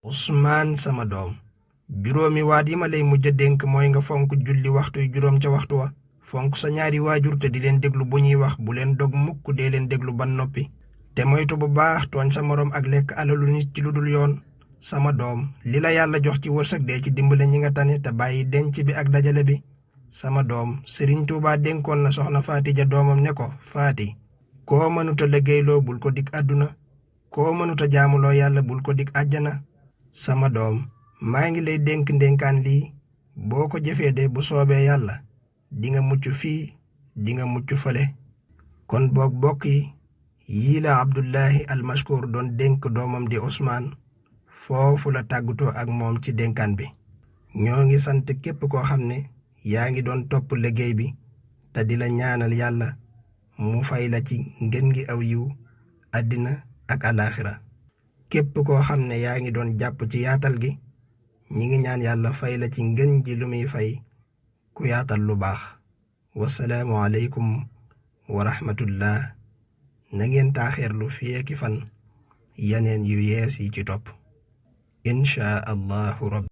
Usmaan sama doom, juróomi waat yi ma lay mujj a dénk mooy nga fonk julli waxtuy juróom ca waxtu wa, fonk sa ñaari waajur te di leen déglu bu ñuy wax, bu leen dog mukk dee leen déglu ban noppi, te moytu bu baax tooñ sa moroom ak lekk alalu nit ci lu dul yoon. Sama doom, li la yàlla jox ci wërsëg dee ci dimbale ñi nga tane te bàyyi denc bi ak dajale bi. Sama doom, Sëriñ Tuubaa dénkoon na soxna Faatija doomam ne ko, Faati, koo mënuta liggéeyloo bul ko dig àdduna, koo mënuta jaamuloo yàlla bul ko dig àjjana. Sama doom, maa ngi lay dénk ndénkaan lii, boo ko jëfee de bu soobee yàlla dinga mucc fii dinga mucc fële. Kon boog bokk yi, yii la Abdullahi almashkur doon dénk doomam di Usmaan, foofu la tàggatoo ak moom ci dénkaan bi. ñoo ngi sant képp koo xam ne yaa ngi doon topp liggéey bi te di la ñaanal yàlla mu fay la ci ngën gi aw yiw àddina ak alaaxira. képp koo xam ne yaa ngi doon jàpp ci yaatal gi, ñi ngi ñaan yàlla fay la ci ngën ji lu muy fay ku yaatal lu baax. wasalaamu aleykum wa rahmatullah. na ngeen taaxeerlu fiyeeki fan yaneen yu yees yi ci topp. inchaa allahu rabbi.